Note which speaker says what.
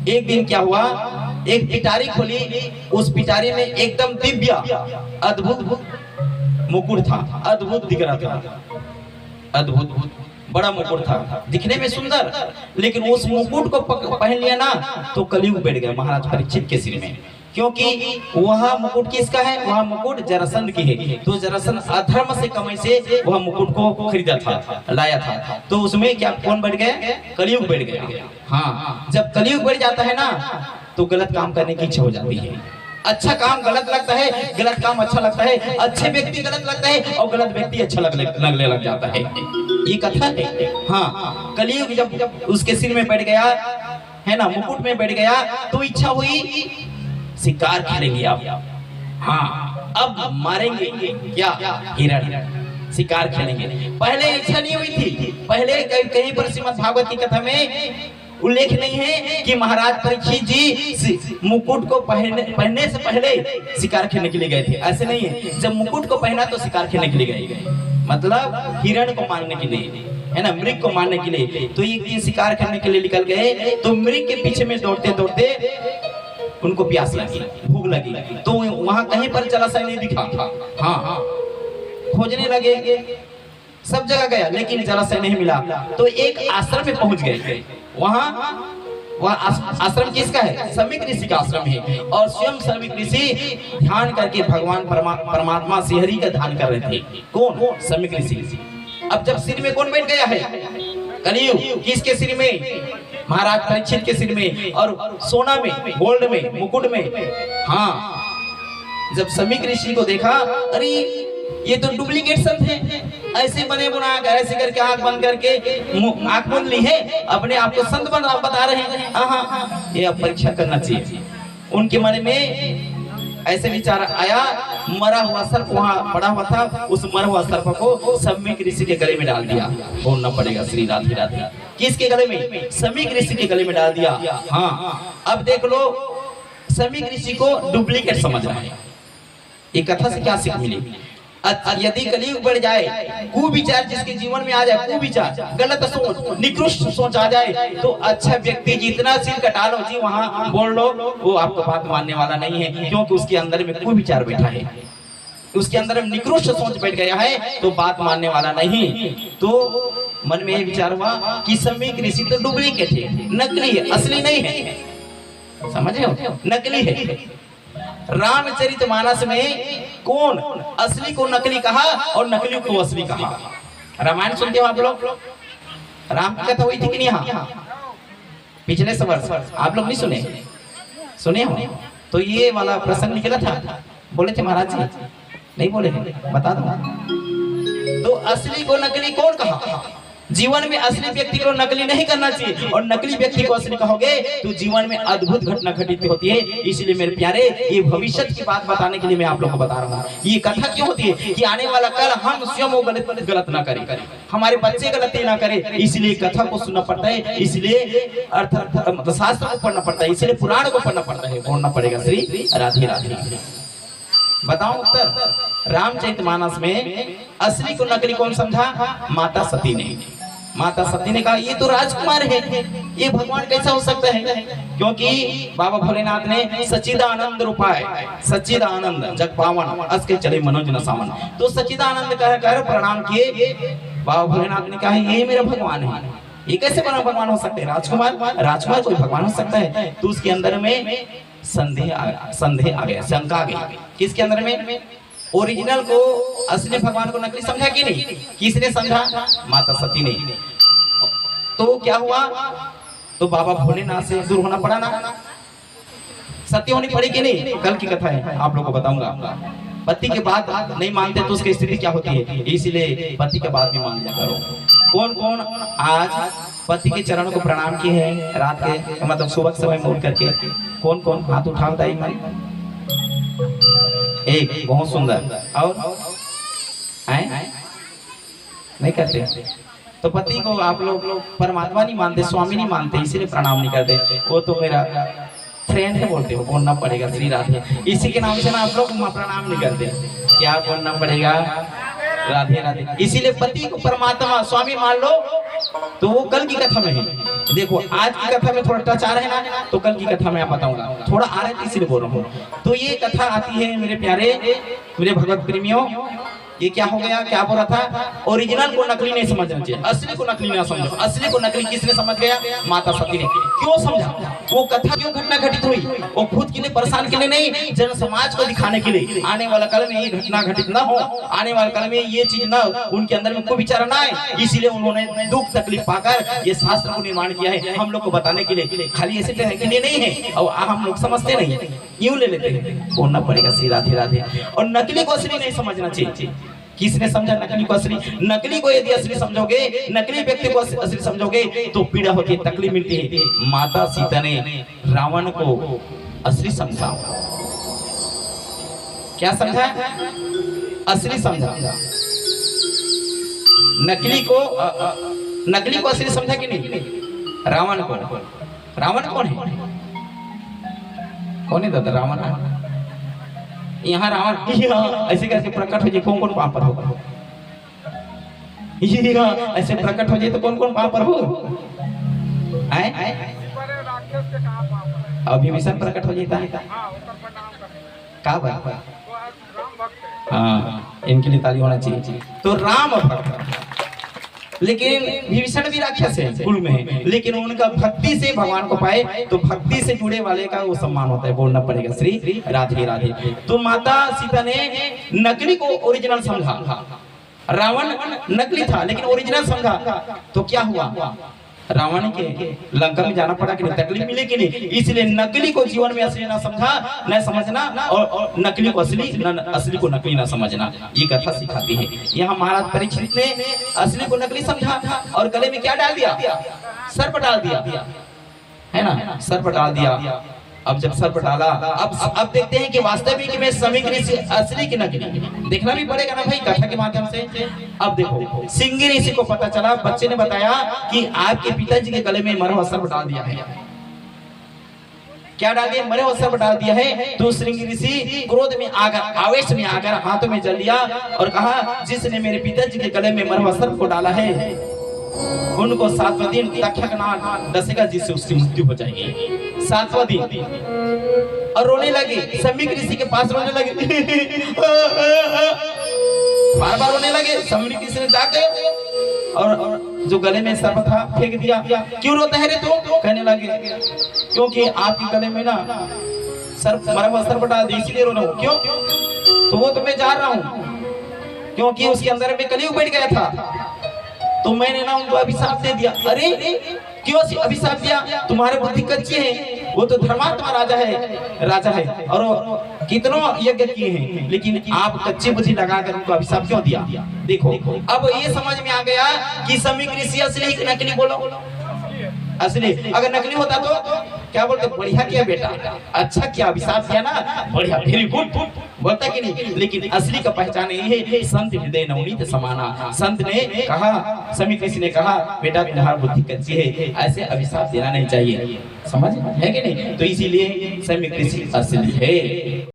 Speaker 1: एक दिन क्या हुआ, एक पिटारी खोली, उस पिटारी में एकदम दिव्य अद्भुत मुकुट था, अद्भुत दिख रहा था, अद्भुत बड़ा मुकुट था, दिखने में सुंदर। लेकिन उस मुकुट को पहन लिया ना तो कलयुग बैठ गया महाराज परीक्षित के सिर में, क्योंकि वह मुकुट किसका है, वह मुकुट जरासंध की है। तो जरासंध अधर्म से कमाई से वह मुकुट को खरीदा था, लाया था, तो उसमें क्या कौन बैठ गया, कलयुग बैठ गया। हाँ, जब कलयुग बैठ जाता है ना तो गलत काम करने की इच्छा हो जाती है। अच्छा काम गलत लगता है, गलत काम अच्छा लगता है, अच्छे व्यक्ति गलत लगता है और गलत व्यक्ति अच्छा लगने लग जाता है। ये कथा है। हाँ, कलयुग जब उसके सिर में बैठ गया है ना, मुकुट में बैठ गया, तो इच्छा हुई शिकार खेलेंगे आप। हाँ, अब मारेंगे क्या, हिरण, शिकार खेलेंगे। पहले इच्छा नहीं हुई थी, पहले कहीं पर श्रीमद् भागवत की कथा में उल्लेख नहीं है कि महाराज परीक्षित जी मुकुट को पहनने से पहले शिकार खेलने के लिए गए थे, ऐसे नहीं है। जब मुकुट को पहना तो शिकार खेलने के लिए गए, मतलब हिरण को मारने के लिए, है ना, मृग को मारने के लिए। तो एक दिन शिकार करने के लिए निकल गए, तो मृग के पीछे में दौड़ते दौड़ते उनको प्यास लगी, भूख लगी, तो वहां कहीं पर जलाशय नहीं दिखा। हाँ, खोजने लगे, सब जगह गया लेकिन जलाशय नहीं मिला। तो एक आश्रम में पहुंच गए। वह आश्रम किसका है, समीक ऋषि का आश्रम है। और स्वयं समीक ऋषि ध्यान करके भगवान परमात्मा श्री हरि का ध्यान कर रहे थे। कौन, समीक ऋषि। अब जब सिर में कौन बैठ गया है, कलयुग, किसके सिर में, महाराज परीक्षित के सिर में, और सोना में, गोल्ड में, मुकुट में। हाँ, जब समीक ऋषि को देखा, अरे ये तो डुप्लीकेट संत है, ऐसे बने बुना ऐसे करके आंख बंद करके आंख बंद ली है, अपने आप को संत बता रहे हैं। हाँ, ये अब परीक्षा करना चाहिए। उनके मन में ऐसे विचार आया, मरा हुआ सर्प वहां पड़ा हुआ था, उस मरा हुआ सर्प को समीक ऋषि के गले में डाल दिया। बोलना पड़ेगा श्री राधे राधे। किसके गले में, समीक ऋषि के गले में डाल दिया। हाँ, अब देख लो, समीक ऋषि को डुप्लीकेट समझ रहा है। ये कथा से क्या सीख मिली, यदि कलयुग बढ़ जाए, कुविचार जिसके जीवन में आ जाए, कुविचार, गलत सोच, निकृष्ट सोच आ जाए, तो अच्छा व्यक्ति जितना सिर कटा लो जी, वहां बोल लो, वो आपको बात मानने वाला नहीं है, क्योंकि उसके अंदर में कुविचार बैठा है, उसके अंदर में निकृष्ट सोच बैठ गया है, तो बात मानने वाला नहीं। तो मन में ये विचार हुआ कि समीक ऋषि तो डुप्लीकेट है, नकली है, असली नहीं है। समझ रहे हो, नकली है। रामचरितमानस में कौन असली को नकली कहा और नकली को असली कहा। रामायण सुनते हो आप लोग, राम की कथा हुई थी कि नहीं, यहाँ पिछले वर्ष आप लोग नहीं सुने हो? तो ये वाला प्रसंग निकला था, बोले थे महाराज जी, नहीं बोले थे, बता दो। तो असली को नकली कौन कहा, जीवन में असली व्यक्ति को नकली नहीं करना चाहिए, और नकली व्यक्ति को असली कहोगे तो जीवन में अद्भुत घटना घटित होती है। इसलिए मेरे प्यारे, ये भविष्य की बात बताने के लिए मैं आप लोगों को बता रहा हूँ। ये कथा क्यों होती है कि आने वाला कल हम स्वयं वो गलत ना करें, हमारे बच्चे गलती ना करें, इसलिए कथा को सुनना पड़ता है, इसलिए अर्थ शास्त्र को पढ़ना पड़ता है, इसलिए पुराण को पढ़ना पड़ता है, बोलना पड़ेगा श्री राधे राधे। बताओ उत्तर। रामचरितमानस में असली को नकली कौन समझा, माता सती ने। माता सती ने कहा ये तो राजकुमार है, ये भगवान कैसा हो सकता है, क्योंकि बाबा भोलेनाथ ने सच्चिदानंद रूपाय, सच्चिदानंद जग पावन अस के चले मनोज न सावन, तो सच्चिदानंद कहकर प्रणाम किए। बाबा भोलेनाथ ने कहा ये मेरा भगवान है, ये कैसे बना भगवान हो सकते हैं, राजकुमार कोई भगवान हो सकता है। तो उसके अंदर में संदेह आ गया, शंका आ गई। किसके अंदर में, ओरिजिनल को असली भगवान को नकली समझा कि नहीं, किसने समझा, माता सती ने। तो क्या हुआ, तो बाबा भोलेनाथ से दूर होना पड़ा ना, सत्य होनी पड़ी कि नहीं, कल की कथा है, आप लोगों को बताऊंगा। पति के बाद नहीं मानते तो उसकी स्थिति क्या होती है, इसलिए पति के बाद भी मान लिया करो। कौन कौन आज पति के चरणों को प्रणाम किए हैं रात के, मतलब सुबह समय में उठ करके, कौन कौन हाथ उठाओ दाई माई, एक बहुत सुंदर, और नहीं करते। तो पति को आप लोग परमात्मा नहीं मानते, स्वामी नहीं मानते, इसीलिए प्रणाम नहीं करते, वो तो मेरा फ्रेंड है बोलते हो, बोलना पड़ेगा श्री राधे। इसी के नाम से ना आप लोग प्रणाम नहीं करते, क्या बोलना पड़ेगा, राधे राधे। इसीलिए पति को परमात्मा स्वामी मान लो, तो वो कल की कथा में है। देखो आज की कथा में थोड़ा टच आ रहा है ना, तो कल की कथा में आप बताऊंगा, थोड़ा आ रहा है इसलिए बोल रहा हूँ। तो ये कथा आती है मेरे प्यारे, मेरे भगवत प्रेमियों। ये क्या हो गया, क्या बोल रहा था, ओरिजिनल को नकली नहीं समझना चाहिए, असली को नकली ना समझो। असली को नकली किसने समझ गया, माता सती ने। क्यों समझा, वो कथा क्यों घटना घटित हुई, वो खुद के लिए परेशान के लिए नहीं, जन समाज को दिखाने के लिए। आने वाला काल में ये घटना घटित ना हो, आने वाले काल में ये चीज ना, उनके अंदर में कोई विचार ना आए, इसीलिए उन्होंने दुख तकलीफ पाकर ये शास्त्र को निर्माण किया है, हम लोग को बताने के लिए, खाली ऐसे के लिए नहीं है। और हम लोग समझते नहीं, यूं ले लेते हैं, बोलना पड़ेगा श्री राधे राधे। और नकली को असली नहीं समझना चाहिए। किसने समझा नकली को असली? नकली को यदि असली समझोगे, नकली व्यक्ति को असली समझोगे तो पीड़ा होती है, तकलीफ मिलती है। माता सीता ने रावण को असली समझा। क्या समझा, असली समझा। नकली को असली समझा कि नहीं? रावण को, रावण कौन है, कौन है दादा रावण? यहाँ रावण ऐसे कैसे प्रकट हो जाए, कौन कौन वहां पर होगा, ऐसे प्रकट हो जाए तो कौन कौन वहां पर हो? अभी विषम प्रकट हो जाता है का बात? हाँ, इनके लिए ताली होना चाहिए। तो राम भक्त, लेकिन विभीषण भी राक्षस है कुल में, लेकिन उनका भक्ति से भगवान को पाए, तो भक्ति से जुड़े वाले का वो सम्मान होता है, बोलना पड़ेगा श्री राधे राधे। तो माता सीता ने नकली को ओरिजिनल समझा, रावण नकली था लेकिन ओरिजिनल समझा, तो क्या हुआ, रावण के लंका में जाना पड़ा कि नहीं, तकलीफ मिली कि नहीं। इसलिए नकली को जीवन में असली ना समझा, न समझना, और नकली को असली, असली को नकली ना समझना, ये कथा सिखाती है। यहाँ महाराज परीक्षित ने असली को नकली समझा और गले में क्या डाल दिया, सर्प डाल दिया, है ना, सर्प डाल दिया। अब जब सर्प डाला, अब देखते हैं कि वास्तविक में समीक ऋषि असली की नकली, देखना भी पड़ेगा ना भाई कथा के माध्यम से। अब देखो सिंह ऋषि को पता चला, बच्चे ने बताया कि आपके पिताजी के गले में मरा हुआ सर्प डाल दिया है। क्या डाल दिया, मरे हुआ सर्प डाल दिया है। तो सिंह ऋषि क्रोध में आकर, आवेश में आकर हाथों में जल लिया और कहा, जिसने मेरे पिताजी के गले में मरा हुआ सर्प को डाला है उनको 7वां दिन तक्षक डसेगा, जिससे उसकी मृत्यु हो जाएगी। 7वां दिन, और रोने लगे, समीक ऋषि के पास रोने लगे, बार बार रोने लगे। समीक ऋषि ने जाके और जो गले में सर्प था फेंक दिया। क्यों रोता है रे तू? कहने लगे क्योंकि आपके गले में ना सर्प, मरा हुआ सर्प डाल दिया, इसीलिए रो रहा हूँ। क्यों? तो वो तो मैं जा रहा हूँ, क्योंकि उसके अंदर में कलयुग बैठ गया था, तो मैंने ना उनको अभिशाप दे दिया। अरे क्यों अभिशाप दिया? तुम्हारे बुद्धि कच्ची है, वो तो धर्मात्मा राजा है और कितनों यज्ञ किए हैं, लेकिन आप कच्ची बुद्धि लगाकर उनको अभिशाप क्यों दिया? देखो अब ये समझ में आ गया कि समीक ऋषि असली कि नकली, बोलो असली। अगर नकली होता तो क्या बोलते, बढ़िया किया बेटा, अच्छा किया, अभिशाप किया ना, बढ़िया, वेरी गुड बोलता कि नहीं। लेकिन असली का पहचान यही है, संत हृदय नवनीत समाना। संत ने कहा, समीक ऋषि ने कहा, बेटा तुम्हारी बुद्धि कच्ची है, ऐसे अभिशाप देना नहीं चाहिए, समझ है कि नहीं। तो इसीलिए समीक ऋषि असली है।